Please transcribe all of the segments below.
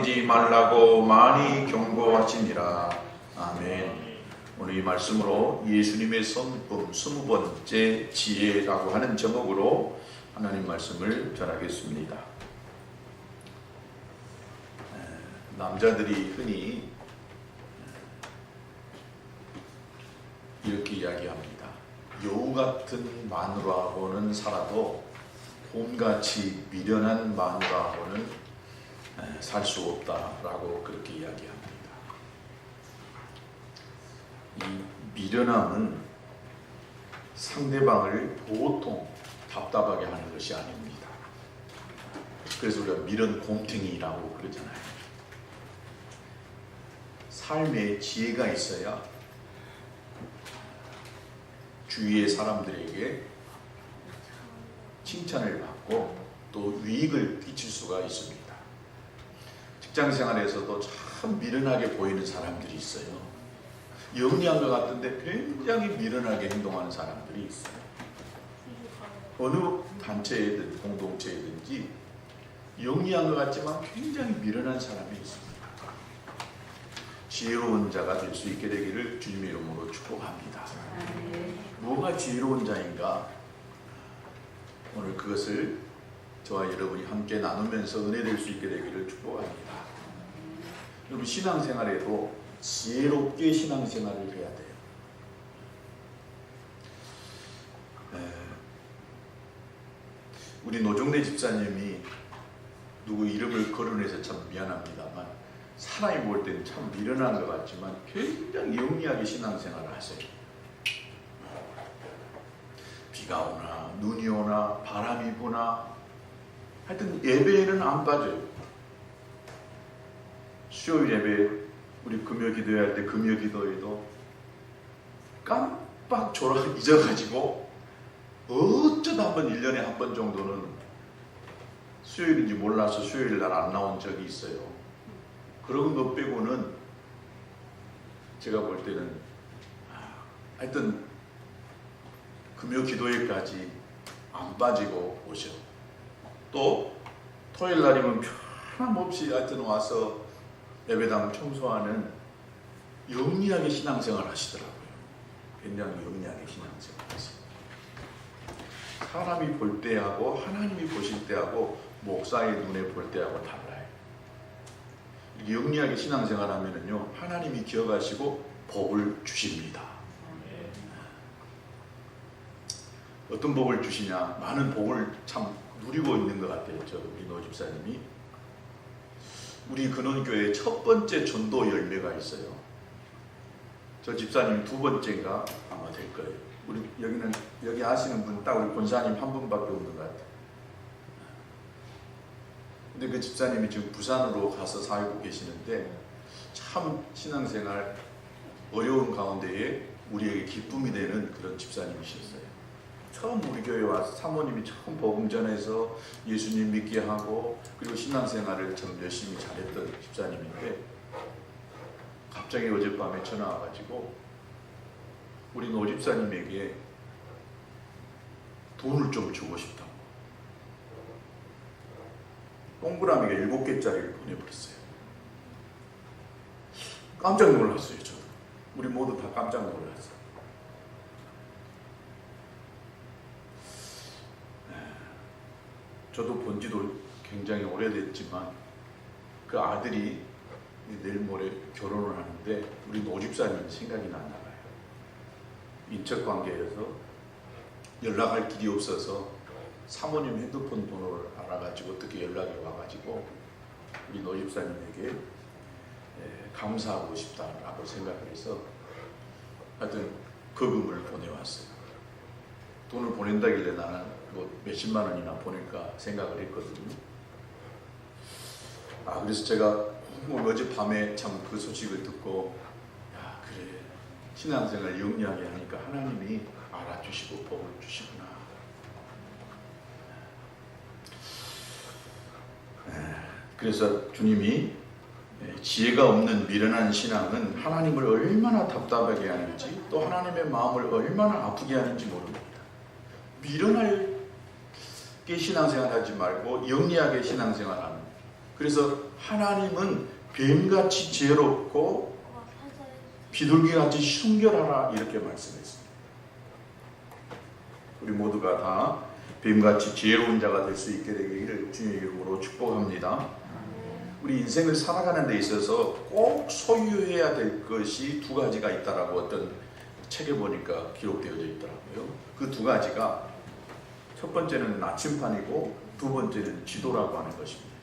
따르지 말라고 많이 경고하시니라. 아멘. 오늘 이 말씀으로 예수님의 성품 20번째 지혜라고 하는 제목으로 하나님 말씀을 전하겠습니다. 남자들이 흔히 이렇게 이야기합니다. 여우 같은 마누라하고는 살아도 곰같이 미련한 마누라하고는 살 수 없다라고 그렇게 이야기합니다. 이 미련함은 상대방을 보통 답답하게 하는 것이 아닙니다. 그래서 우리가 미련 곰탱이라고 그러잖아요. 삶에 지혜가 있어야 주위의 사람들에게 칭찬을 받고 또 유익을 끼칠 수가 있습니다. 직장생활에서도 참 미련하게 보이는 사람들이 있어요. 영리한 것 같은데 굉장히 미련하게 행동하는 사람들이 있어요. 어느 단체이든 공동체이든지 영리한 것 같지만 굉장히 미련한 사람이 있습니다. 지혜로운 자가 될 수 있게 되기를 주님의 이름으로 축복합니다. 뭐가 지혜로운 자인가? 오늘 그것을 저와 여러분이 함께 나누면서 은혜될 수 있게 되기를 축복합니다. 여러분, 신앙생활에도 지혜롭게 신앙생활을 해야 돼요. 우리 노종래 집사님이 누구 이름을 거론해서 참 미안합니다만 사람이 볼 때는 참 미련한 것 같지만 굉장히 영리하게 신앙생활을 하세요. 비가 오나 눈이 오나 바람이 부나 하여튼 예배에는 안 빠져요. 수요일 예배 우리 금요 기도할 때 금요 기도에도 깜빡 잊어가지고 어쩌다 한번 1년에 한 번 정도는 수요일인지 몰라서 수요일 날 안 나온 적이 있어요. 그런 것 빼고는 제가 볼 때는 하여튼 금요 기도회까지 안 빠지고 오죠. 또 토요일 날이면 변함없이 하여튼 와서 예배당 청소하는 영리하게 신앙생활 하시더라고요. 굉장히 영리하게 신앙생활 하세요. 사람이 볼 때하고 하나님이 보실 때하고 목사의 눈에 볼 때하고 달라요. 이렇게 영리하게 신앙생활 하면은요, 하나님이 기억하시고 복을 주십니다. 어떤 복을 주시냐? 많은 복을 참 누리고 있는 것 같아요. 우리 노 집사님이. 우리 근원교회의 첫 번째 전도 열매가 있어요. 저 집사님 두 번째가 아마 될 거예요. 우리 여기 아시는 분 딱 우리 권사님 한 분밖에 없는 것 같아요. 근데 그 집사님이 지금 부산으로 가서 살고 계시는데 참 신앙생활 어려운 가운데에 우리에게 기쁨이 되는 그런 집사님이셨어요. 처음 우리 교회 와서 사모님이 처음 복음 전해서 예수님 믿게 하고 그리고 신앙생활을 참 열심히 잘했던 집사님인데 갑자기 어젯밤에 전화 와가지고 우리 노 집사님에게 돈을 좀 주고 싶다고 동그라미가 7개짜리를 보내버렸어요. 깜짝 놀랐어요. 저도. 우리 모두 다 깜짝 놀랐어요. 저도 본 지도 굉장히 오래됐지만 그 아들이 내일 모레 결혼을 하는데 우리 노 집사님 생각이 났나 봐요. 인척관계에서 연락할 길이 없어서 사모님 핸드폰 번호를 알아가지고 어떻게 연락이 와가지고 우리 노 집사님에게 감사하고 싶다라고 생각을 해서 하여튼 거금을 보내왔어요. 돈을 보낸다길래 나는 뭐 몇십만 원이나 보낼까 생각을 했거든요. 그래서 제가 어젯밤에 참 그 소식을 듣고 야, 그래, 신앙생활 영리하게 하니까 하나님이 알아주시고 복을 주시구나. 그래서 주님이 지혜가 없는 미련한 신앙은 하나님을 얼마나 답답하게 하는지 또 하나님의 마음을 얼마나 아프게 하는지 모릅니다. 미련하게 신앙생활하지 말고 영리하게 신앙생활하는 그래서 하나님은 뱀같이 지혜롭고 비둘기같이 순결하라 이렇게 말씀했습니다. 우리 모두가 다 뱀같이 지혜로운 자가 될 수 있게 되기를 주님의 이름으로 축복합니다. 우리 인생을 살아가는 데 있어서 꼭 소유해야 될 것이 두 가지가 있다라고 어떤 책에 보니까 기록되어져 있더라고요. 그 두 가지가 첫 번째는 나침판이고 두 번째는 지도라고 하는 것입니다.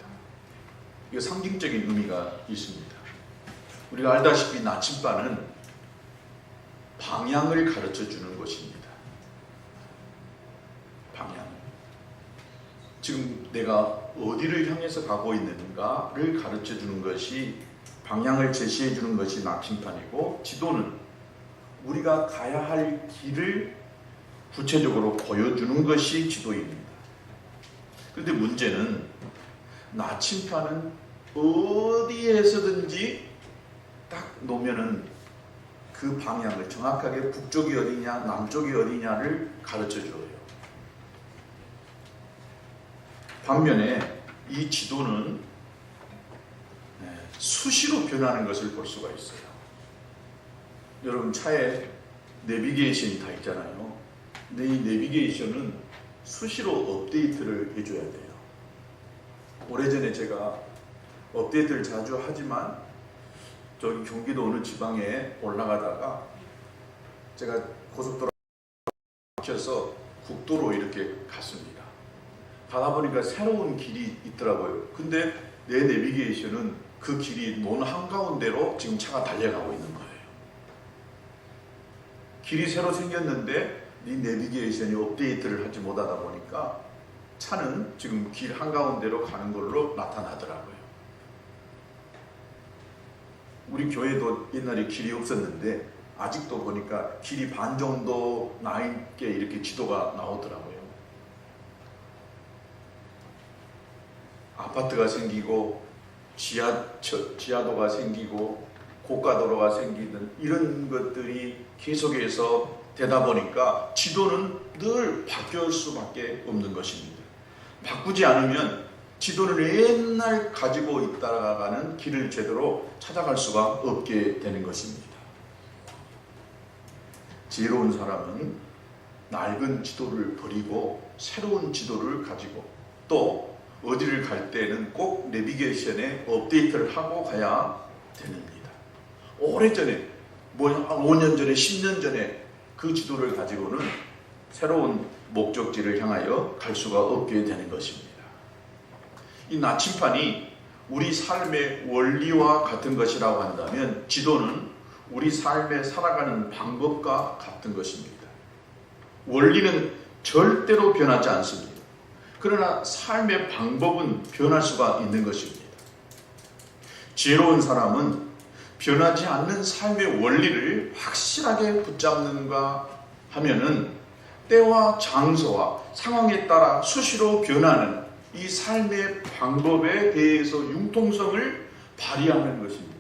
이거 상징적인 의미가 있습니다. 우리가 알다시피 나침반은 방향을 가르쳐 주는 것입니다. 방향. 지금 내가 어디를 향해서 가고 있는가를 가르쳐 주는 것이, 방향을 제시해 주는 것이 나침반이고, 지도는 우리가 가야 할 길을 구체적으로 보여주는 것이 지도입니다. 그런데 문제는 나침반은 어디에서든지 딱 놓으면은 그 방향을 정확하게 북쪽이 어디냐 남쪽이 어디냐를 가르쳐 줘요. 반면에 이 지도는 수시로 변하는 것을 볼 수가 있어요. 여러분 차에 내비게이션이 다 있잖아요. 근데 이 내비게이션은 수시로 업데이트를 해줘야 돼요. 오래전에 제가 업데이트를 자주 하지만 저기 경기도 어느 지방에 올라가다가 제가 고속도로 막혀서 국도로 이렇게 갔습니다. 가다 보니까 새로운 길이 있더라고요. 근데 내 내비게이션은 그 길이 논 한가운데로 지금 차가 달려가고 있는 거예요. 길이 새로 생겼는데 이 내비게이션이 업데이트를 하지 못하다 보니까 차는 지금 길 한가운데로 가는 걸로 나타나더라고요. 우리 교회도 옛날에 길이 없었는데 아직도 보니까 길이 반 정도 나 있게 이렇게 지도가 나오더라고요. 아파트가 생기고 지하도가 생기고 고가도로가 생기는 이런 것들이 계속해서 되다 보니까 지도는 늘 바뀔 수밖에 없는 것입니다. 바꾸지 않으면 지도를 맨날 가지고 있다가는 길을 제대로 찾아갈 수가 없게 되는 것입니다. 지혜로운 사람은 낡은 지도를 버리고 새로운 지도를 가지고 또 어디를 갈 때는 꼭 내비게이션에 업데이트를 하고 가야 됩니다. 오래전에, 5년 전에, 10년 전에 그 지도를 가지고는 새로운 목적지를 향하여 갈 수가 없게 되는 것입니다. 이 나침판이 우리 삶의 원리와 같은 것이라고 한다면 지도는 우리 삶에 살아가는 방법과 같은 것입니다. 원리는 절대로 변하지 않습니다. 그러나 삶의 방법은 변할 수가 있는 것입니다. 지혜로운 사람은 변하지 않는 삶의 원리를 확실하게 붙잡는가 하면은 때와 장소와 상황에 따라 수시로 변하는 이 삶의 방법에 대해서 융통성을 발휘하는 것입니다.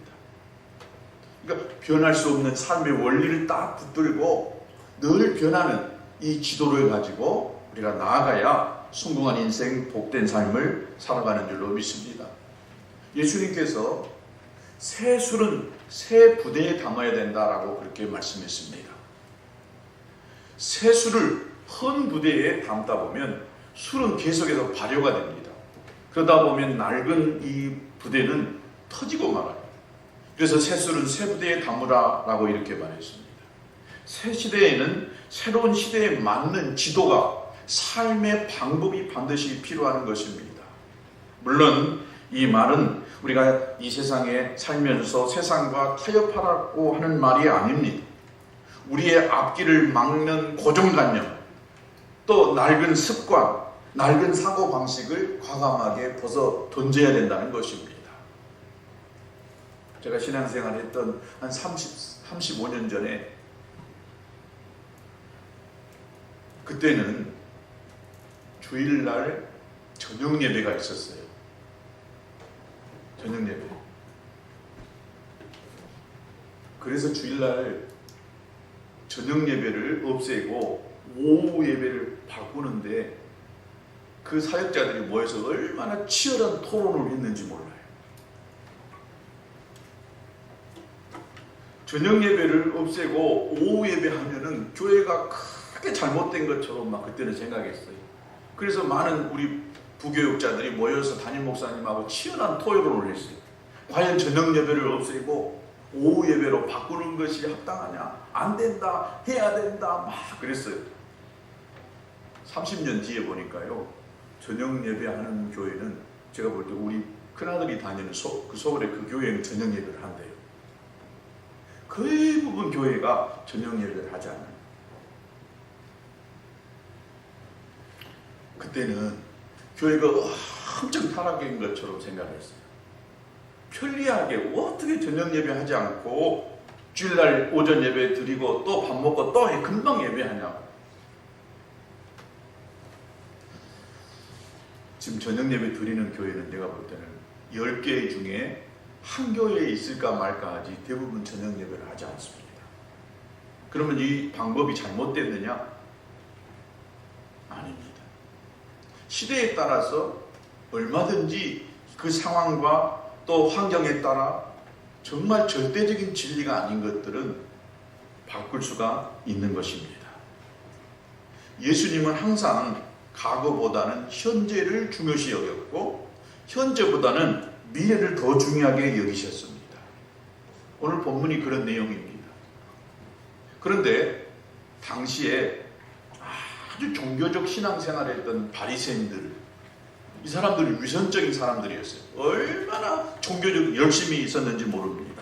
그러니까 변할 수 없는 삶의 원리를 딱 붙들고 늘 변하는 이 지도를 가지고 우리가 나아가야 성공한 인생, 복된 삶을 살아가는 줄로 믿습니다. 예수님께서 새 술은 새 부대에 담아야 된다라고 그렇게 말씀했습니다. 새 술을 헌 부대에 담다 보면 술은 계속해서 발효가 됩니다. 그러다 보면 낡은 이 부대는 터지고 말아요. 그래서 새 술은 새 부대에 담으라라고 이렇게 말했습니다. 새 시대에는 새로운 시대에 맞는 지도가, 삶의 방법이 반드시 필요한 것입니다. 물론 이 말은 우리가 이 세상에 살면서 세상과 타협하라고 하는 말이 아닙니다. 우리의 앞길을 막는 고정관념, 또 낡은 습관, 낡은 사고방식을 과감하게 벗어 던져야 된다는 것입니다. 제가 신앙생활 했던 한 35년 전에 그때는 주일날 저녁 예배가 있었어요. 저녁 예배. 그래서 주일날 저녁 예배를 없애고 오후 예배를 바꾸는데 그 사역자들이 모여서 얼마나 치열한 토론을 했는지 몰라요. 저녁 예배를 없애고 오후 예배하면은 교회가 크게 잘못된 것처럼 막 그때는 생각했어요. 그래서 많은 우리 부교육자들이 모여서 담임 목사님하고 치열한 토론을 했어요. 과연 저녁 예배를 없애고 오후 예배로 바꾸는 것이 합당하냐? 안 된다, 해야 된다, 막 그랬어요. 30년 뒤에 보니까요, 저녁 예배하는 교회는 제가 볼 때 우리 큰아들이 다니는 서울의 그 교회는 저녁 예배를 한대요. 거의 부분 교회가 저녁 예배를 하지 않아요. 그때는 교회가 엄청 타락인 것처럼 생각했어요. 편리하게 어떻게 저녁 예배 하지 않고 주일날 오전 예배 드리고 또 밥 먹고 또 금방 예배하냐고. 지금 저녁 예배 드리는 교회는 내가 볼 때는 10개 중에 한 교회에 있을까 말까 하지 대부분 저녁 예배를 하지 않습니다. 그러면 이 방법이 잘못됐느냐? 아닙니다. 시대에 따라서 얼마든지 그 상황과 또 환경에 따라 정말 절대적인 진리가 아닌 것들은 바꿀 수가 있는 것입니다. 예수님은 항상 과거보다는 현재를 중요시 여겼고 현재보다는 미래를 더 중요하게 여기셨습니다. 오늘 본문이 그런 내용입니다. 그런데 당시에 아주 종교적 신앙생활을 했던 바리새인들, 이 사람들은 위선적인 사람들이었어요. 얼마나 종교적 열심히 있었는지 모릅니다.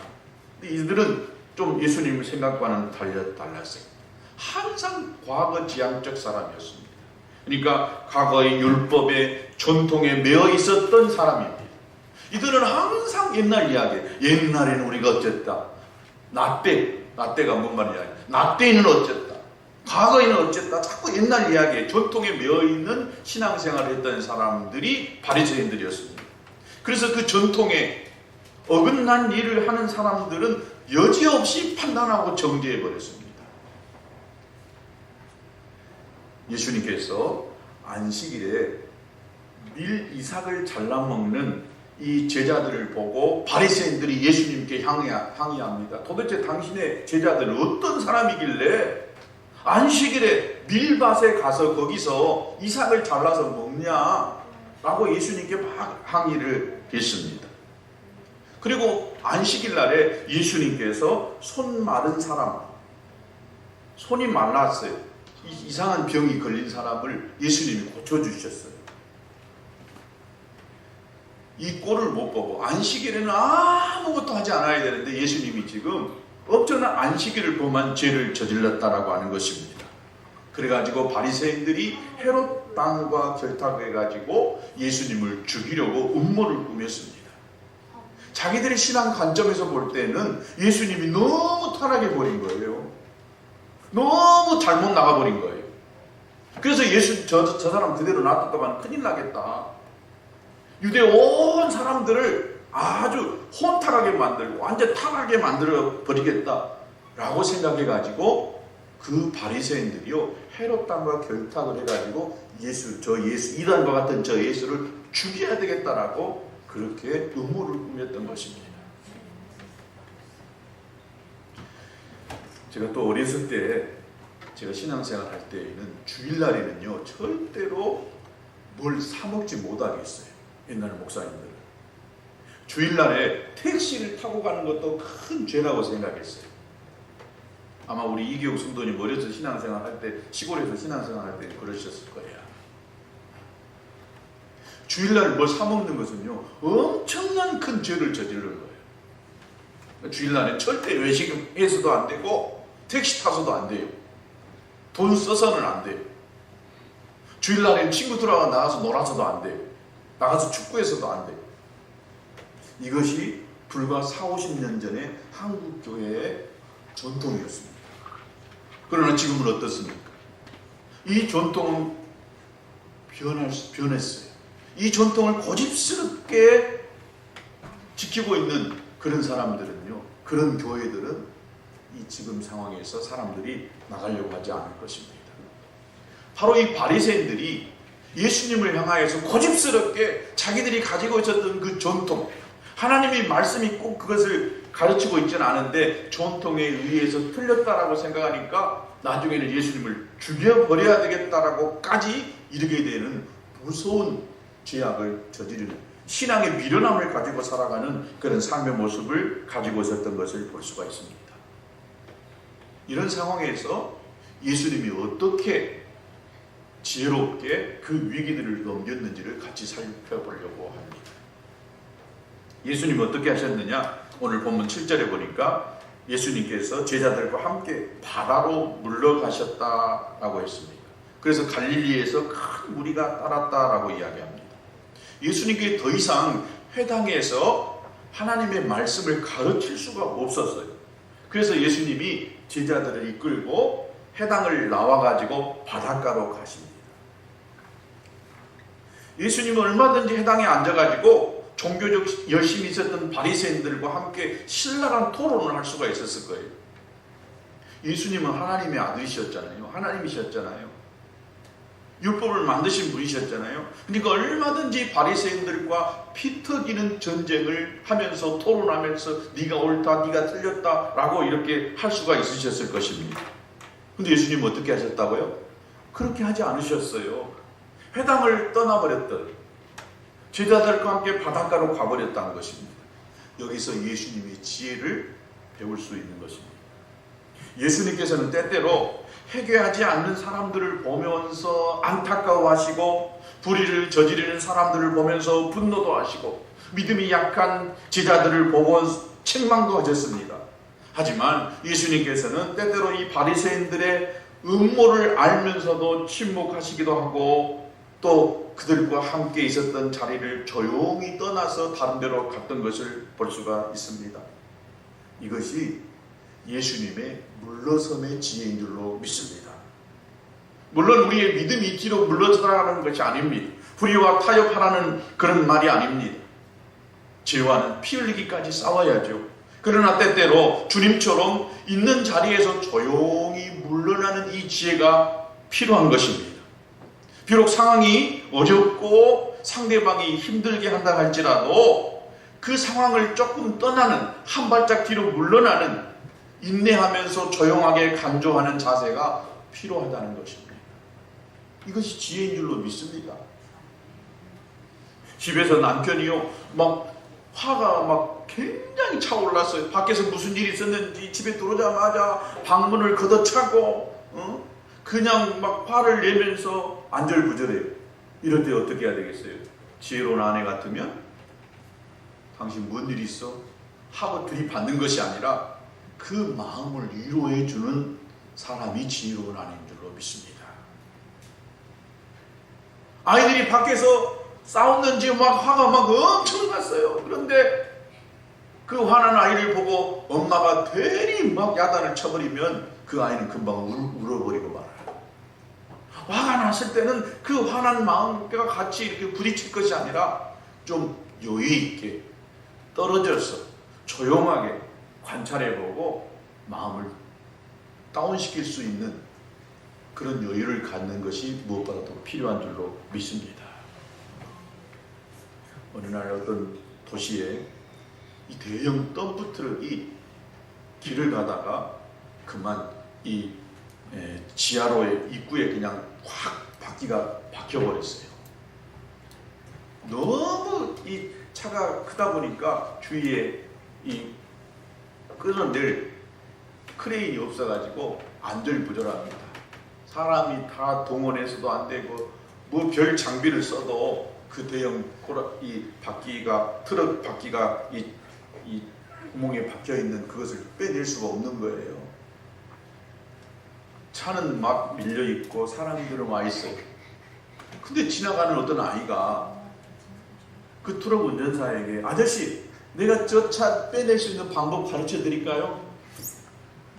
근데 이들은 좀 예수님 생각과는 달랐어요. 항상 과거 지향적 사람이었습니다. 그러니까 과거의 율법에 전통에 매여 있었던 사람입니다. 이들은 항상 옛날 이야기, 옛날에는 우리가 어쨌다, 나때가 뭔 말이냐, 나때에는 어쨌다, 과거에는 어쨌다, 자꾸 옛날 이야기에 전통에 매여있는 신앙생활을 했던 사람들이 바리새인들이었습니다. 그래서 그 전통에 어긋난 일을 하는 사람들은 여지없이 판단하고 정죄해버렸습니다. 예수님께서 안식일에 밀 이삭을 잘라먹는 이 제자들을 보고 바리새인들이 예수님께 항의합니다. 도대체 당신의 제자들은 어떤 사람이길래 안식일에 밀밭에 가서 거기서 이삭을 잘라서 먹냐라고 예수님께 막 항의를 했습니다. 그리고 안식일 날에 예수님께서 손 마른 사람, 손이 말랐어요. 이상한 병이 걸린 사람을 예수님이 고쳐주셨어요. 이 꼴을 못 보고 안식일에는 아무것도 하지 않아야 되는데 예수님이 지금 엄청난 안식일을 범한 죄를 저질렀다라고 하는 것입니다. 그래가지고 바리새인들이 헤롯 왕과 결탁해가지고 예수님을 죽이려고 음모를 꾸몄습니다. 자기들의 신앙 관점에서 볼 때는 예수님이 너무 타락해버린 거예요. 너무 잘못 나가버린 거예요. 그래서 저 사람 그대로 놔뒀다가는 큰일 나겠다. 유대 온 사람들을 아주 혼탁하게 만들고 완전 타락하게 만들어 버리겠다라고 생각해가지고 그 바리새인들이요 헤롯 왕과 결탁을 해가지고 이단과 같은 저 예수를 죽여야 되겠다라고 그렇게 음모를 꾸몄던 것입니다. 제가 또 어렸을 때 제가 신앙생활 할 때에는 주일날에는요 절대로 뭘 사 먹지 못하겠어요. 옛날 목사님들은 주일날에 택시를 타고 가는 것도 큰 죄라고 생각했어요. 아마 우리 이기옥 성도님 어려서 신앙생활 할 때, 시골에서 신앙생활 할 때 그러셨을 거예요. 주일날 뭘 사 먹는 것은요 엄청난 큰 죄를 저지르는 거예요. 주일날에 절대 외식해서도 안 되고 택시 타서도 안 돼요. 돈 써서는 안 돼요. 주일날엔 친구들하고 나가서 놀아서도 안 돼요. 나가서 축구해서도 안 돼요. 이것이 불과 40-50년 전에 한국 교회의 전통이었습니다. 그러나 지금은 어떻습니까? 이 전통은 변했어요. 이 전통을 고집스럽게 지키고 있는 그런 사람들은요, 그런 교회들은 이 지금 상황에서 사람들이 나가려고 하지 않을 것입니다. 바로 이 바리새인들이 예수님을 향하여서 고집스럽게 자기들이 가지고 있었던 그 전통, 하나님의 말씀이 꼭 그것을 가르치고 있지는 않은데 전통에 의해서 틀렸다라고 생각하니까 나중에는 예수님을 죽여버려야 되겠다라고까지 이르게 되는 무서운 죄악을 저지르는 신앙의 미련함을 가지고 살아가는 그런 삶의 모습을 가지고 있었던 것을 볼 수가 있습니다. 이런 상황에서 예수님이 어떻게 지혜롭게 그 위기들을 넘겼는지를 같이 살펴보려고 합니다. 예수님이 어떻게 하셨느냐? 오늘 본문 7절에 보니까 예수님께서 제자들과 함께 바다로 물러가셨다라고 했습니다. 그래서 갈릴리에서 큰 무리가 따랐다라고 이야기합니다. 예수님께 더 이상 회당에서 하나님의 말씀을 가르칠 수가 없었어요. 그래서 예수님이 제자들을 이끌고 회당을 나와가지고 바닷가로 가십니다. 예수님은 얼마든지 회당에 앉아가지고 종교적 열심히 있었던 바리새인들과 함께 신랄한 토론을 할 수가 있었을 거예요. 예수님은 하나님의 아들이셨잖아요. 하나님이셨잖아요. 율법을 만드신 분이셨잖아요. 그러니까 얼마든지 바리새인들과 피터기는 전쟁을 하면서 토론하면서 네가 옳다, 네가 틀렸다라고 이렇게 할 수가 있으셨을 것입니다. 근데 예수님은 어떻게 하셨다고요? 그렇게 하지 않으셨어요. 회당을 떠나버렸던 제자들과 함께 바닷가로 가버렸다는 것입니다. 여기서 예수님의 지혜를 배울 수 있는 것입니다. 예수님께서는 때때로 회개하지 않는 사람들을 보면서 안타까워하시고 불의를 저지르는 사람들을 보면서 분노도 하시고 믿음이 약한 제자들을 보고 책망도 하셨습니다. 하지만 예수님께서는 때때로 이 바리새인들의 음모를 알면서도 침묵하시기도 하고 또 그들과 함께 있었던 자리를 조용히 떠나서 다른 데로 갔던 것을 볼 수가 있습니다. 이것이 예수님의 물러섬의 지혜인 줄로 믿습니다. 물론 우리의 믿음이 뒤로 물러서라는 것이 아닙니다. 불의와 타협하라는 그런 말이 아닙니다. 죄와는 피 흘리기까지 싸워야죠. 그러나 때때로 주님처럼 있는 자리에서 조용히 물러나는 이 지혜가 필요한 것입니다. 비록 상황이 어렵고 상대방이 힘들게 한다 할지라도 그 상황을 조금 떠나는, 한 발짝 뒤로 물러나는, 인내하면서 조용하게 간조하는 자세가 필요하다는 것입니다. 이것이 지혜인 줄로 믿습니다. 집에서 남편이요 막 화가 막 굉장히 차올랐어요. 밖에서 무슨 일이 있었는지 집에 들어오자마자 방문을 걷어차고 그냥 막 화를 내면서 안절부절해요. 이럴 때 어떻게 해야 되겠어요? 지혜로운 아내 같으면 당신 뭔 일 있어? 하고 들이받는 것이 아니라 그 마음을 위로해 주는 사람이 지혜로운 아내인 줄로 믿습니다. 아이들이 밖에서 싸웠는지 막 화가 막 엄청 났어요. 그런데 그 화난 아이를 보고 엄마가 괜히 막 야단을 쳐버리면 그 아이는 금방 울어버리고 말아요. 화가 났을 때는 그 화난 마음과 같이 이렇게 부딪힐 것이 아니라 좀 여유 있게 떨어져서 조용하게 관찰해보고 마음을 다운시킬 수 있는 그런 여유를 갖는 것이 무엇보다도 필요한 줄로 믿습니다. 어느 날 어떤 도시에 이 대형 덤프 트럭이 길을 가다가 그만 이 지하로의 입구에 그냥 확 바퀴가 박혀버렸어요. 너무 이 차가 크다 보니까 주위에 이 끌어낼 크레인이 없어가지고 안절부절합니다. 사람이 다 동원해서도 안 되고 뭐 별 장비를 써도 그 대형 이 바퀴가 트럭 바퀴가 이 구멍에 박혀 있는 그것을 빼낼 수가 없는 거예요. 차는 막 밀려 있고 사람들은 와 있어요. 근데 지나가는 어떤 아이가 그 트럭 운전사에게 아저씨, 내가 저 차 빼낼 수 있는 방법 가르쳐 드릴까요?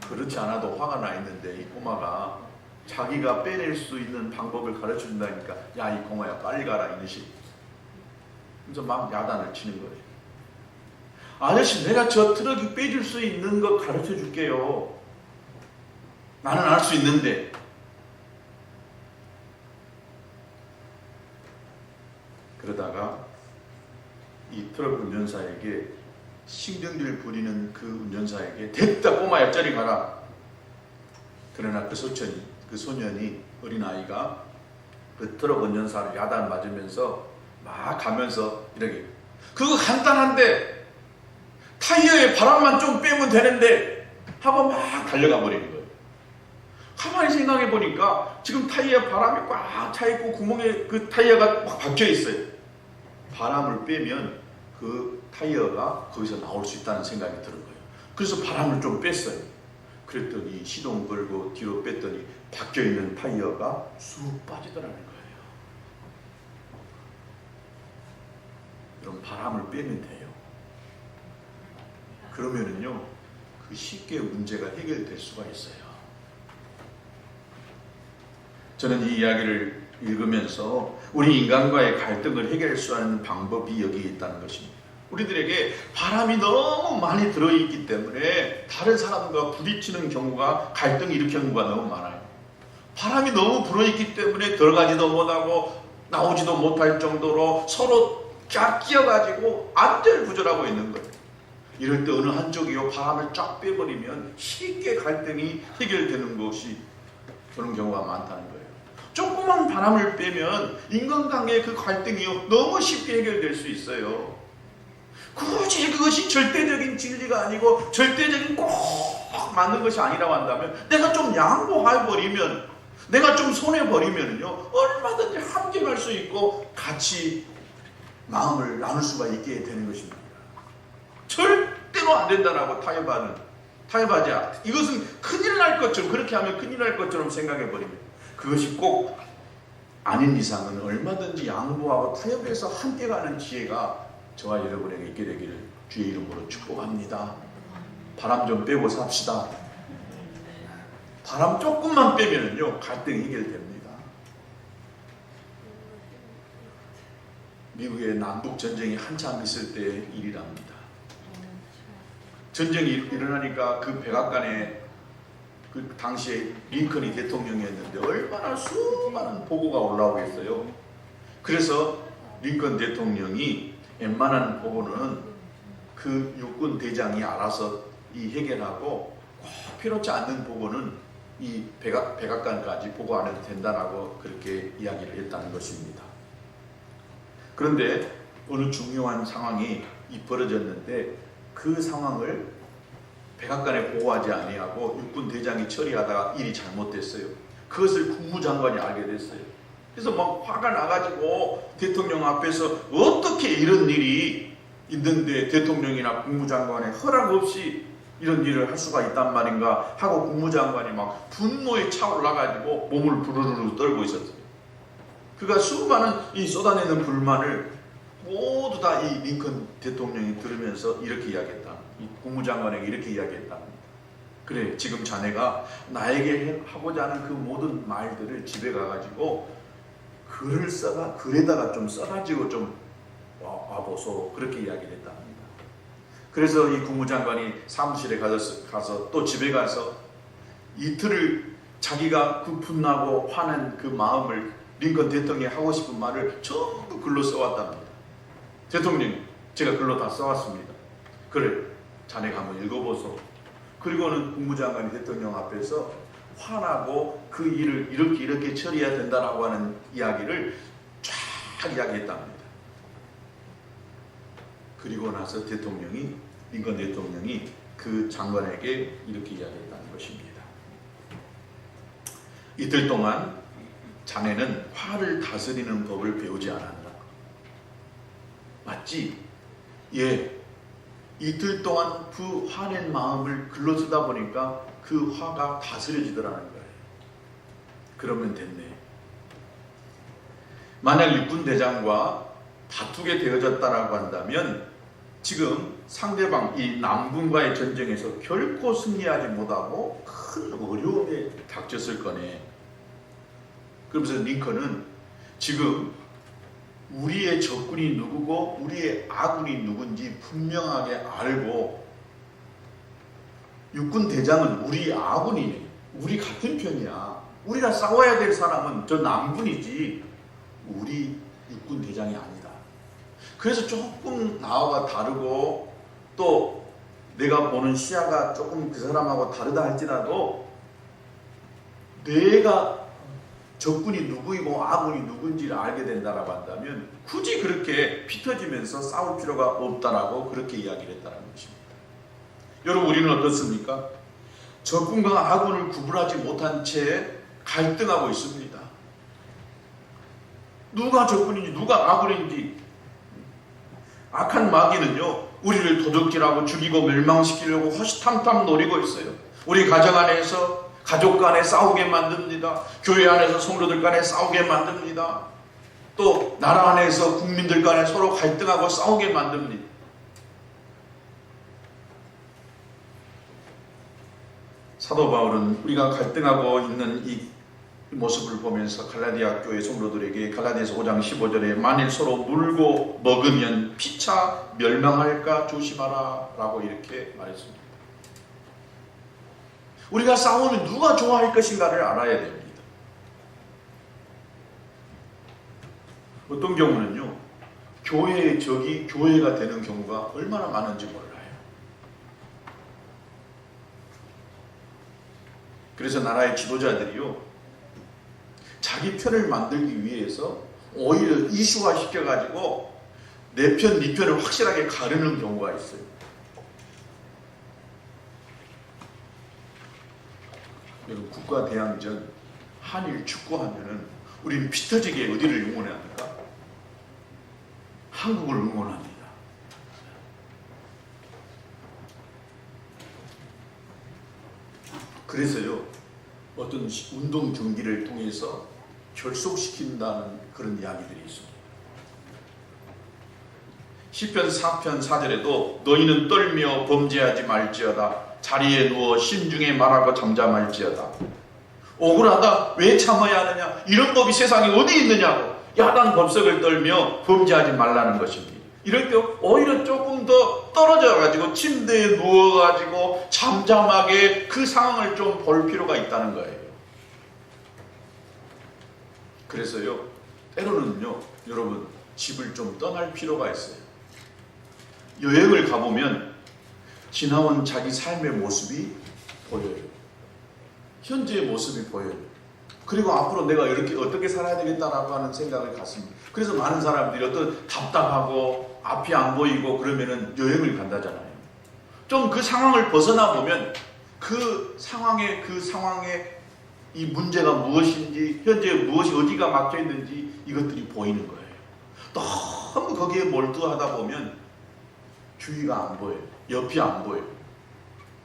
그렇지 않아도 화가 나 있는데 이 꼬마가 자기가 빼낼 수 있는 방법을 가르쳐 준다니까 야, 이 꼬마야 빨리 가라 이러시. 그래서 막 야단을 치는 거예요. 아저씨, 내가 저 트럭이 빼줄 수 있는 거 가르쳐 줄게요. 나는 알 수 있는데. 운전사에게 신경질 부리는 그 운전사에게 됐다 꼬마야 저리 가라. 그러나 그 소년이 어린아이가 그 트럭 운전사를 야단 맞으면서 막 가면서 이렇게 그거 간단한데 타이어에 바람만 좀 빼면 되는데 하고 막 달려가 버리는 거예요. 가만히 생각해 보니까 지금 타이어에 바람이 꽉 차 있고 구멍에 그 타이어가 막 박혀 있어요. 바람을 빼면 그 타이어가 거기서 나올 수 있다는 생각이 드는 거예요. 그래서 바람을 좀 뺐어요. 그랬더니 시동 걸고 뒤로 뺐더니 박혀 있는 타이어가 쑥 빠지더라는 거예요. 그럼 바람을 빼면 돼요. 그러면은요, 그 쉽게 문제가 해결될 수가 있어요. 저는 이 이야기를 읽으면서 우리 인간과의 갈등을 해결할 수 있는 방법이 여기에 있다는 것입니다. 우리들에게 바람이 너무 많이 들어있기 때문에 다른 사람과 부딪히는 경우가 갈등을 일으키는 경우가 너무 많아요. 바람이 너무 불어있기 때문에 들어가지도 못하고 나오지도 못할 정도로 서로 쫙 끼어가지고 안절부절하고 있는 거예요. 이럴 때 어느 한쪽이요 바람을 쫙 빼버리면 쉽게 갈등이 해결되는 것이 그런 경우가 많다는 거예요. 조그만 바람을 빼면 인간관계의 그 갈등이요 너무 쉽게 해결될 수 있어요. 굳이 그것이 절대적인 진리가 아니고 절대적인 꼭 맞는 것이 아니라고 한다면 내가 좀 양보해버리면 내가 좀 손해버리면요 얼마든지 함께할 수 있고 같이 마음을 나눌 수가 있게 되는 것입니다. 절대로 안 된다라고 타협하지 않아. 이것은 큰일 날 것처럼 그렇게 하면 큰일 날 것처럼 생각해버리면 그것이 꼭 아닌 이상은 얼마든지 양보하고 타협해서 함께 가는 지혜가 저와 여러분에게 있게 되기를 주의 이름으로 축복합니다. 바람 좀 빼고 삽시다. 바람 조금만 빼면요 갈등이 해결됩니다. 미국의 남북 전쟁이 한참 있을 때의 일이랍니다. 전쟁이 일어나니까 그 백악관에 그 당시에 링컨이 대통령이었는데 얼마나 수많은 보고가 올라오겠어요. 그래서 링컨 대통령이 웬만한 보고는 그 육군 대장이 알아서 이 해결하고 꼭 필요치 않는 보고는 이 백악관까지 보고 안 해도 된다라고 그렇게 이야기를 했다는 것입니다. 그런데 어느 중요한 상황이 벌어졌는데 그 상황을 백악관에 보고하지 아니하고 육군 대장이 처리하다가 일이 잘못됐어요. 그것을 국무장관이 알게 됐어요. 그래서 막 화가 나가지고 대통령 앞에서 어떻게 이런 일이 있는데 대통령이나 국무장관의 허락 없이 이런 일을 할 수가 있단 말인가 하고 국무장관이 막 분노에 차올라가지고 몸을 부르르 떨고 있었어요. 그가 수많은 이 쏟아내는 불만을 모두 다 이 링컨 대통령이 들으면서 이렇게 이야기했다. 이 국무장관에게 이렇게 이야기했다. 그래, 지금 자네가 나에게 하고자 하는 그 모든 말들을 집에 가가지고 글에다가 좀 써가지고 좀 와보소. 그렇게 이야기를 했다. 그래서 이 국무장관이 사무실에 가서 또 집에 가서 이틀을 자기가 그 분나고 화난 그 마음을 링컨 대통령이 하고 싶은 말을 전부 글로 써왔답니다. 대통령, 제가 글로 다 써왔습니다. 그래, 자네가 한번 읽어보소. 그리고는 국무장관이 대통령 앞에서 화나고 그 일을 이렇게 처리해야 된다라고 하는 이야기를 쫙 이야기했답니다. 그리고 나서 링컨 대통령이 그 장관에게 이렇게 이야기했다는 것입니다. 이틀 동안 자네는 화를 다스리는 법을 배우지 않았나? 맞지? 예. 이틀 동안 그 화낸 마음을 글로 쓰다 보니까 그 화가 다스려지더라는 거예요. 그러면 됐네. 만약 육군 대장과 다투게 되어졌다라고 한다면 지금 상대방 이 남군과의 전쟁에서 결코 승리하지 못하고 큰 어려움에 닥쳤을 거네. 그러면서 링컨은 지금 우리의 적군이 누구고 우리의 아군이 누군지 분명하게 알고 육군 대장은 우리 아군이네. 우리 같은 편이야. 우리가 싸워야 될 사람은 저 남군이지 우리 육군 대장이 아니다. 그래서 조금 나와 다르고 또 내가 보는 시야가 조금 그 사람하고 다르다 할지라도 내가 적군이 누구이고 아군이 누군지를 알게 된다라고 한다면 굳이 그렇게 피 터지면서 싸울 필요가 없다라고 그렇게 이야기를 했다는 것입니다. 여러분, 우리는 어떻습니까? 적군과 아군을 구분하지 못한 채 갈등하고 있습니다. 누가 적군인지 누가 아군인지. 악한 마귀는요, 우리를 도둑질하고 죽이고 멸망시키려고 호시탐탐 노리고 있어요. 우리 가정 안에서 가족 간에 싸우게 만듭니다. 교회 안에서 성도들 간에 싸우게 만듭니다. 또 나라 안에서 국민들 간에 서로 갈등하고 싸우게 만듭니다. 사도 바울은 우리가 갈등하고 있는 이 모습을 보면서 갈라디아 교회 성도들에게 갈라디아서 5장 15절에 만일 서로 물고 먹으면 피차 멸망할까 조심하라 라고 이렇게 말했습니다. 우리가 싸우면 누가 좋아할 것인가를 알아야 됩니다. 어떤 경우는요, 교회의 적이 교회가 되는 경우가 얼마나 많은지 몰라요. 그래서 나라의 지도자들이요, 자기 편을 만들기 위해서 오히려 이슈화 시켜가지고 내 편, 네 편을 확실하게 가르는 경우가 있어요. 여러분, 국가대항전, 한일 축구하면은 우리는 피 터지게 어디를 응원해야 합니까? 한국을 응원합니다. 그래서요, 어떤 운동 경기를 통해서 결속시킨다는 그런 이야기들이 있습니다. 시편 4편 4절에도 너희는 떨며 범죄하지 말지어다. 자리에 누워 심중에 말하고 잠잠할지어다. 억울하다, 왜 참아야 하느냐, 이런 법이 세상에 어디 있느냐고 야단 법석을 떨며 범죄하지 말라는 것입니다. 이럴 때 오히려 조금 더 떨어져 가지고 침대에 누워 가지고 잠잠하게 그 상황을 좀 볼 필요가 있다는 거예요. 그래서요, 때로는요, 여러분, 집을 좀 떠날 필요가 있어요. 여행을 가보면 지나온 자기 삶의 모습이 보여요. 현재의 모습이 보여요. 그리고 앞으로 내가 이렇게 어떻게 살아야 되겠다라고 하는 생각을 갖습니다. 그래서 많은 사람들이 어떤 답답하고 앞이 안 보이고 그러면은 여행을 간다잖아요. 좀 그 상황을 벗어나 보면 그 상황에 이 문제가 무엇인지, 현재 무엇이 어디가 막혀 있는지 이것들이 보이는 거예요. 너무 거기에 몰두하다 보면 주위가 안 보여요. 옆이 안 보여요.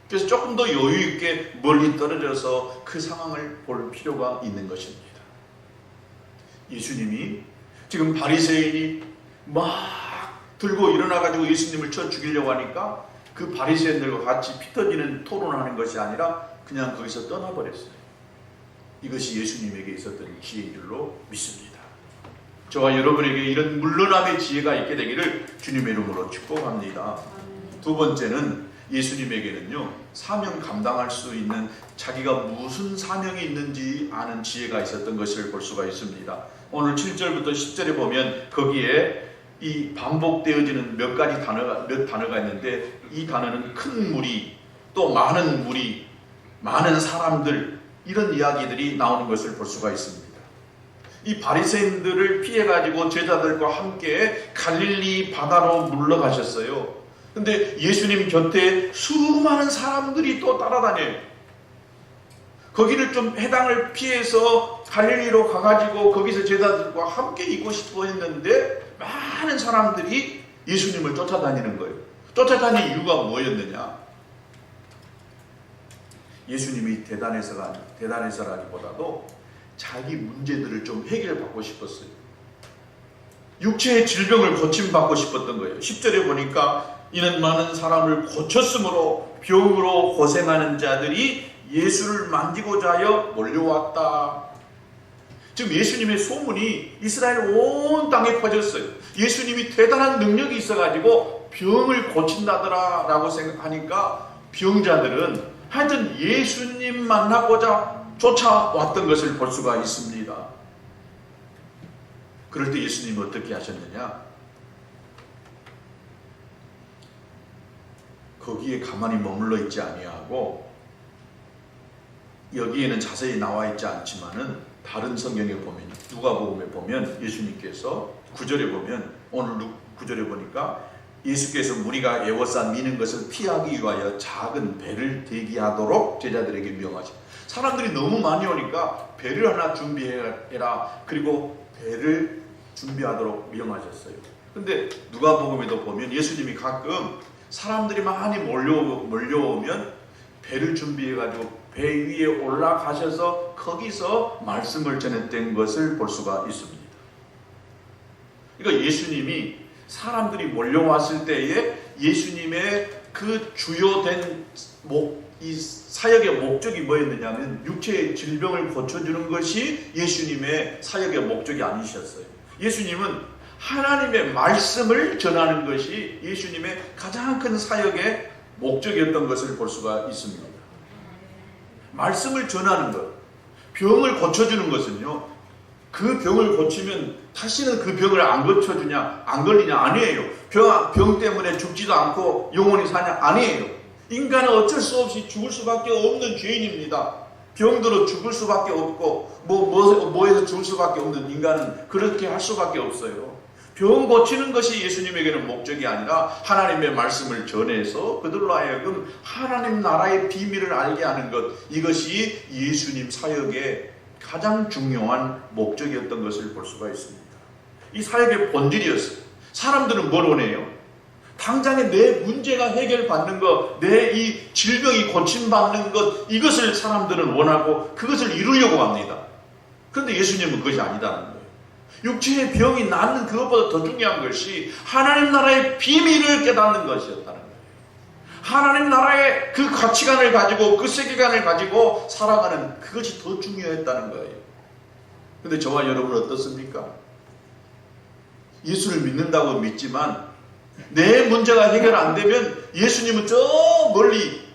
그래서 조금 더 여유 있게 멀리 떨어져서 그 상황을 볼 필요가 있는 것입니다. 예수님이 지금 바리새인이 막 들고 일어나가지고 예수님을 쳐 죽이려고 하니까 그 바리새인들과 같이 피 터지는 토론을 하는 것이 아니라 그냥 거기서 떠나버렸어요. 이것이 예수님에게 있었던 지혜인 줄로 믿습니다. 저와 여러분에게 이런 물러남의 지혜가 있게 되기를 주님의 이름으로 축복합니다. 두 번째는 예수님에게는요, 사명 감당할 수 있는 자기가 무슨 사명이 있는지 아는 지혜가 있었던 것을 볼 수가 있습니다. 오늘 7절부터 10절에 보면 거기에 이 반복되어지는 몇 단어가 있는데, 이 단어는 큰 무리, 또 많은 무리, 많은 사람들, 이런 이야기들이 나오는 것을 볼 수가 있습니다. 이 바리새인들을 피해가지고 제자들과 함께 갈릴리 바다로 물러가셨어요. 근데 예수님 곁에 수많은 사람들이 또 따라다녀요. 거기를 좀 해당을 피해서 갈릴리로 가가지고 거기서 제자들과 함께 있고 싶어 했는데 많은 사람들이 예수님을 쫓아다니는 거예요. 쫓아다니는 이유가 뭐였느냐? 예수님이 대단해서라기보다도 자기 문제들을 좀 해결받고 싶었어요. 육체의 질병을 고침받고 싶었던 거예요. 10절에 보니까 이는 많은 사람을 고쳤으므로 병으로 고생하는 자들이 예수를 만지고자 하여 몰려왔다. 지금 예수님의 소문이 이스라엘 온 땅에 퍼졌어요. 예수님이 대단한 능력이 있어가지고 병을 고친다더라 라고 생각하니까 병자들은 하여튼 예수님 만나고자 쫓아왔던 것을 볼 수가 있습니다. 그럴 때 예수님은 어떻게 하셨느냐? 거기에 가만히 머물러 있지 아니하고 여기에는 자세히 나와 있지 않지만은 다른 성경에 보면 누가복음에 보면 예수님께서 9절에 보면 오늘 9절에 보니까 예수께서 무리가 애워싸 미는 것을 피하기 위하여 작은 배를 대기하도록 제자들에게 명하시고 사람들이 너무 많이 오니까 배를 하나 준비해라 그리고 배를 준비하도록 명하셨어요. 근데 누가복음에도 보면 예수님이 가끔 사람들이 많이 몰려오면 배를 준비해가지고 배 위에 올라가셔서 거기서 말씀을 전했던 것을 볼 수가 있습니다. 그러니까 예수님이 사람들이 몰려왔을 때에 예수님의 그 주요된 이 사역의 목적이 뭐였느냐면 육체의 질병을 고쳐주는 것이 예수님의 사역의 목적이 아니셨어요. 예수님은 하나님의 말씀을 전하는 것이 예수님의 가장 큰 사역의 목적이었던 것을 볼 수가 있습니다. 말씀을 전하는 것, 병을 고쳐주는 것은요, 그 병을 고치면 다시는 그 병을 안 고쳐주냐, 안 걸리냐, 아니에요. 병 때문에 죽지도 않고 영원히 사냐, 아니에요. 인간은 어쩔 수 없이 죽을 수밖에 없는 죄인입니다. 병들어 죽을 수밖에 없고, 뭐에서 죽을 수밖에 없는 인간은 그렇게 할 수밖에 없어요. 병 고치는 것이 예수님에게는 목적이 아니라 하나님의 말씀을 전해서 그들로 하여금 하나님 나라의 비밀을 알게 하는 것, 이것이 예수님 사역의 가장 중요한 목적이었던 것을 볼 수가 있습니다. 이 사역의 본질이었어요. 사람들은 뭘 원해요? 당장에 내 문제가 해결받는 것, 내 이 질병이 고침받는 것, 이것을 사람들은 원하고 그것을 이루려고 합니다. 그런데 예수님은 그것이 아니다는 거예요. 육체의 병이 낫는 그것보다 더 중요한 것이 하나님 나라의 비밀을 깨닫는 것이었다는 거예요. 하나님 나라의 그 가치관을 가지고 그 세계관을 가지고 살아가는 그것이 더 중요했다는 거예요. 그런데 저와 여러분은 어떻습니까? 예수를 믿는다고 믿지만 내 문제가 해결 안 되면 예수님은 저 멀리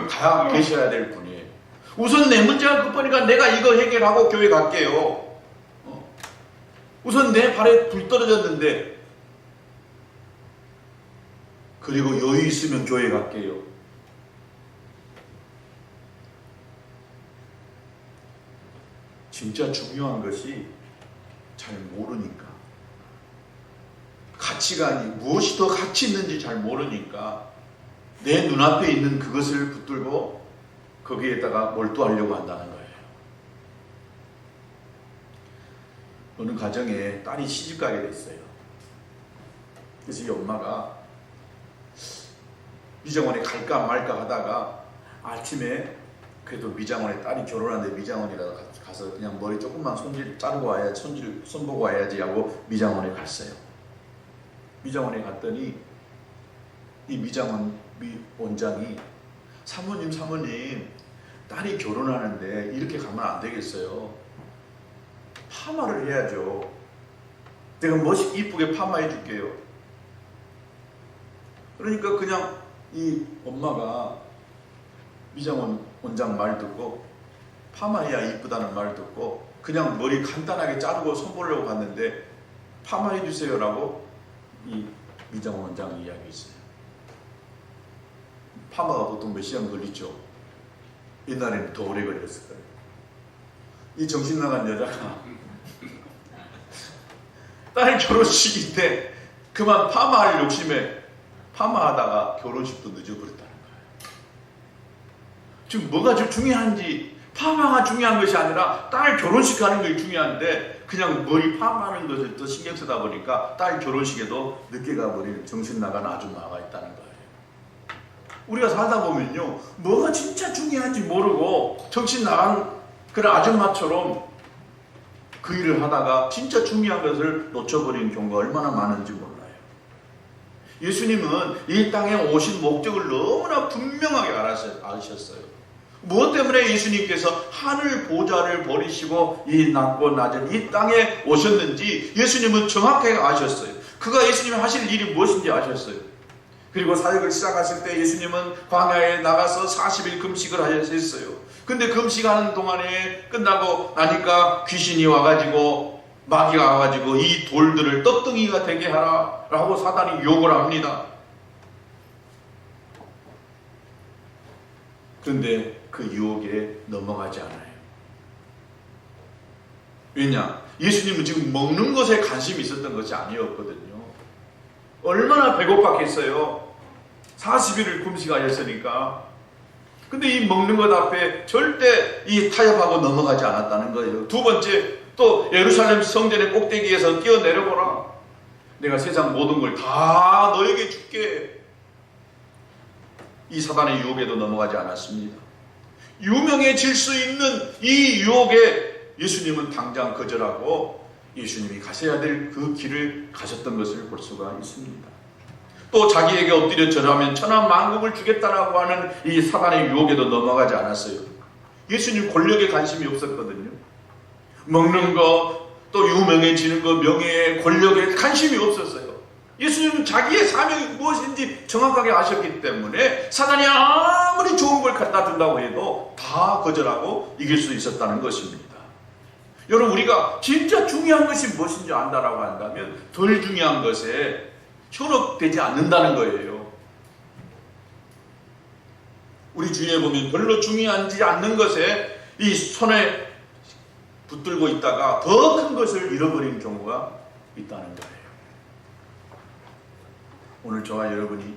가 계셔야 될 분이에요. 우선 내 문제가 급하니까 내가 이거 해결하고 교회 갈게요. 우선 내 발에 불 떨어졌는데 그리고 여유 있으면 교회 갈게요. 진짜 중요한 것이 잘 모르니까, 가치관이 무엇이 더 가치 있는지 잘 모르니까 내 눈앞에 있는 그것을 붙들고 거기에다가 몰두하려고 한다는 거예요. 어느 가정에 딸이 시집가게 됐어요. 그래서 이 엄마가 미장원에 갈까 말까 하다가 아침에 그래도 미장원에 딸이 결혼하는데 미장원이라도 가서 그냥 머리 조금만 손질 자르고 와야지, 손 보고 와야지 하고 미장원에 갔어요. 미장원에 갔더니 이 미장원 원장이 사모님 딸이 결혼하는데 이렇게 가면 안 되겠어요. 파마를 해야죠. 내가 멋있게 이쁘게 파마해 줄게요. 그러니까 그냥 이 엄마가 미장원 원장 말 듣고 파마해야 이쁘다는 말 듣고 그냥 머리 간단하게 자르고 손 보려고 갔는데 파마해 주세요라고 이 미장원 원장이 이야기했어요. 파마가 보통 몇 시간 걸리죠. 옛날에는 더 오래 걸렸을 거예요. 이 정신 나간 여자가 딸 결혼식인데 그만 파마할 욕심에 파마하다가 결혼식도 늦어버렸다는 거예요. 지금 뭐가 좀 중요한지, 파마가 중요한 것이 아니라 딸 결혼식 하는 게 중요한데 그냥 머리 파마하는 것을 더 신경 쓰다 보니까 딸 결혼식에도 늦게 가버린 정신 나간 아줌마가 있다는 거예요. 우리가 살다 보면요, 뭐가 진짜 중요한지 모르고 정신 나간 그런 아줌마처럼 그 일을 하다가 진짜 중요한 것을 놓쳐버린 경우가 얼마나 많은지 몰라요. 예수님은 이 땅에 오신 목적을 너무나 분명하게 아셨어요. 무엇 때문에 예수님께서 하늘 보좌를 버리시고 이 낮고 낮은 이 땅에 오셨는지 예수님은 정확하게 아셨어요. 그가 예수님이 하실 일이 무엇인지 아셨어요. 그리고 사역을 시작하실 때 예수님은 광야에 나가서 40일 금식을 하셨어요. 근데 금식하는 동안에 끝나고 나니까 귀신이 와가지고 마귀가 와가지고 이 돌들을 떡덩이가 되게 하라 라고 사단이 욕을 합니다. 그런데 그 유혹에 넘어가지 않아요. 왜냐? 예수님은 지금 먹는 것에 관심이 있었던 것이 아니었거든요. 얼마나 배고팠겠어요. 40일을 금식하셨으니까. 근데 이 먹는 것 앞에 절대 이 타협하고 넘어가지 않았다는 거예요. 두 번째, 또 예루살렘 성전의 꼭대기에서 뛰어내려보라. 내가 세상 모든 걸 다 너에게 줄게. 이 사단의 유혹에도 넘어가지 않았습니다. 유명해질 수 있는 이 유혹에 예수님은 당장 거절하고 예수님이 가셔야 될 그 길을 가셨던 것을 볼 수가 있습니다. 또 자기에게 엎드려 절하면 천하 만국을 주겠다라고 하는 이 사단의 유혹에도 넘어가지 않았어요. 예수님 권력에 관심이 없었거든요. 먹는 거, 또 유명해지는 거, 명예에, 권력에 관심이 없었어요. 예수님은 자기의 사명이 무엇인지 정확하게 아셨기 때문에 사단이 아무리 좋은 걸 갖다 준다고 해도 다 거절하고 이길 수 있었다는 것입니다. 여러분, 우리가 진짜 중요한 것이 무엇인지 안다라고 한다면 덜 중요한 것에 현혹되지 않는다는 거예요. 우리 주위에 보면 별로 중요하지 않는 것에 이 손에 붙들고 있다가 더 큰 것을 잃어버린 경우가 있다는 거예요. 오늘 저와 여러분이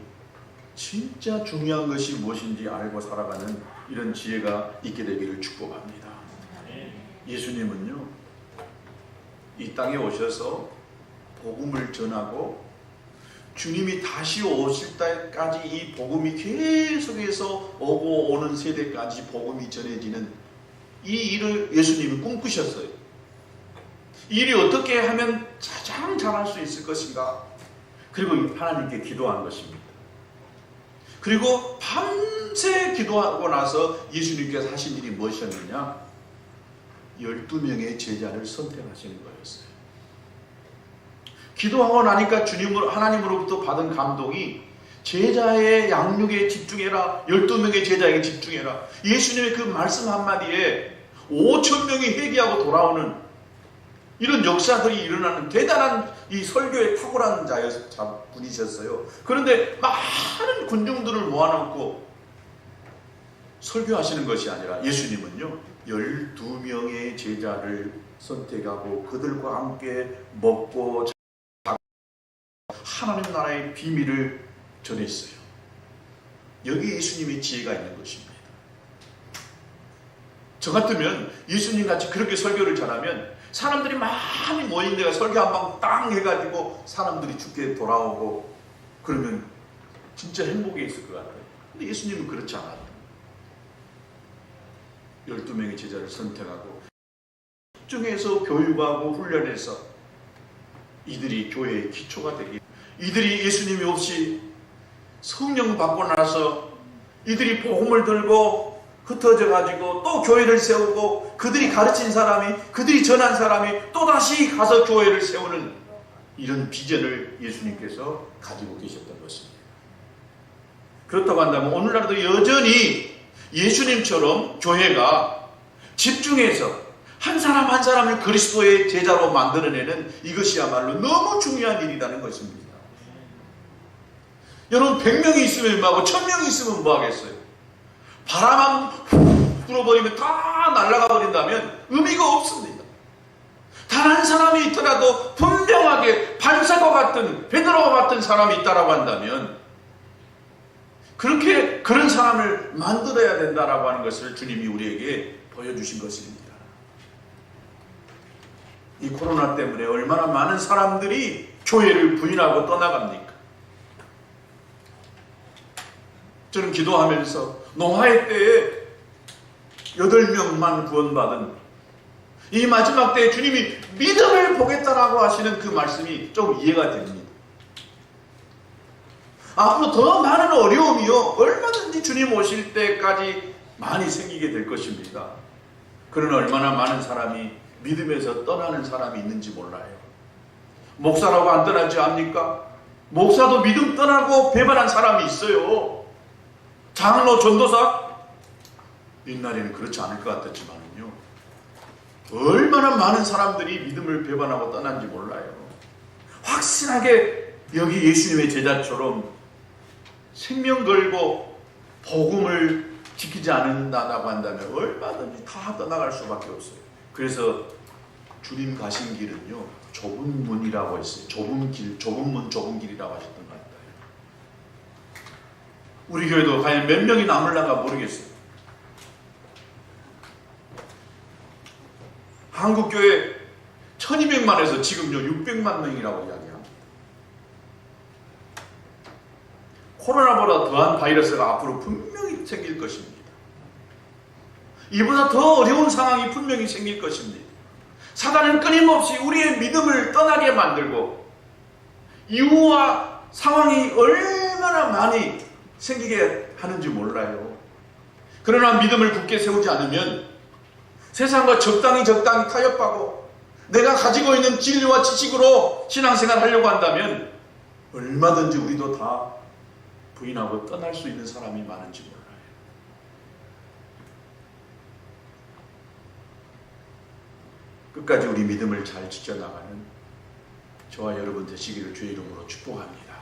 진짜 중요한 것이 무엇인지 알고 살아가는 이런 지혜가 있게 되기를 축복합니다. 예수님은요, 이 땅에 오셔서 복음을 전하고 주님이 다시 오실 때까지 이 복음이 계속해서 오고 오는 세대까지 복음이 전해지는 이 일을 예수님이 꿈꾸셨어요. 이 일이 어떻게 하면 가장 잘할 수 있을 것인가? 그리고 하나님께 기도한 것입니다. 그리고 밤새 기도하고 나서 예수님께서 하신 일이 무엇이었느냐? 12명의 제자를 선택하시는 거였어요. 기도하고 나니까 하나님으로부터 받은 감동이 제자의 양육에 집중해라. 12명의 제자에게 집중해라. 예수님의 그 말씀 한마디에 5,000명이 회개하고 돌아오는 이런 역사들이 일어나는 대단한 이 설교에 탁월한 분이셨어요. 그런데 많은 군중들을 모아놓고 설교하시는 것이 아니라 예수님은요, 12명의 제자를 선택하고 그들과 함께 먹고 하나님 나라의 비밀을 전했어요. 여기 예수님의 지혜가 있는 것입니다. 저 같으면 예수님 같이 그렇게 설교를 잘하면 사람들이 많이 모인 데가 설교 한 방 땅 해가지고 사람들이 죽게 돌아오고 그러면 진짜 행복해 있을 것 같아요. 근데 예수님은 그렇지 않았다. 12명의 제자를 선택하고 집중해서 교육하고 훈련해서 이들이 교회의 기초가 되기, 이들이 예수님이 없이 성령 받고 나서 이들이 복음을 들고 흩어져 가지고 또 교회를 세우고 그들이 가르친 사람이, 그들이 전한 사람이 또다시 가서 교회를 세우는 이런 비전을 예수님께서 가지고 계셨던 것입니다. 그렇다고 한다면 오늘날도 여전히 예수님처럼 교회가 집중해서 한 사람 한 사람을 그리스도의 제자로 만들어내는 이것이야말로 너무 중요한 일이라는 것입니다. 여러분, 100명이 있으면 뭐하고 1000명이 있으면 뭐하겠어요? 바람만 훅 불어버리면 다 날아가 버린다면 의미가 없습니다. 단 한 사람이 있더라도 분명하게 반사과 같은, 베드로와 같은 사람이 있다라고 한다면 그런 사람을 만들어야 된다라고 하는 것을 주님이 우리에게 보여주신 것입니다. 이 코로나 때문에 얼마나 많은 사람들이 교회를 부인하고 떠나갑니까? 저는 기도하면서 노아의 때에 8명만 구원받은 이 마지막 때에 주님이 믿음을 보겠다라고 하시는 그 말씀이 좀 이해가 됩니다. 앞으로 더 많은 어려움이요, 얼마든지 주님 오실 때까지 많이 생기게 될 것입니다. 그러나 얼마나 많은 사람이 믿음에서 떠나는 사람이 있는지 몰라요. 목사라고 안 떠나지 않습니까? 목사도 믿음 떠나고 배반한 사람이 있어요. 장로, 전도사? 옛날에는 그렇지 않을 것 같았지만요, 얼마나 많은 사람들이 믿음을 배반하고 떠난지 몰라요. 확실하게 여기 예수님의 제자처럼 생명 걸고 복음을 지키지 않는다고 한다면 얼마든지 다 떠나갈 수밖에 없어요. 그래서 주님 가신 길은요, 좁은 문이라고 했어요. 좁은 길, 좁은 문, 좁은 길이라고 하셨던 것 같아요. 우리 교회도 과연 몇 명이 남을란가 모르겠어요. 한국교회 1200만에서 지금요 600만 명이라고 이야기합니다. 코로나보다 더한 바이러스가 앞으로 분명히 생길 것입니다. 이보다 더 어려운 상황이 분명히 생길 것입니다. 사단은 끊임없이 우리의 믿음을 떠나게 만들고 이유와 상황이 얼마나 많이 생기게 하는지 몰라요. 그러나 믿음을 굳게 세우지 않으면 세상과 적당히 타협하고 내가 가지고 있는 진리와 지식으로 신앙생활 하려고 한다면 얼마든지 우리도 다 부인하고 떠날 수 있는 사람이 많은지 몰라요. 끝까지 우리 믿음을 잘 지켜나가는 저와 여러분 되시기를 주의 이름으로 축복합니다.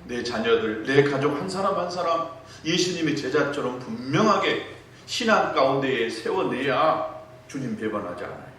내 자녀들, 내 가족 한 사람 한 사람 예수님의 제자처럼 분명하게 신앙 가운데에 세워내야 주님 배반하지 않아요.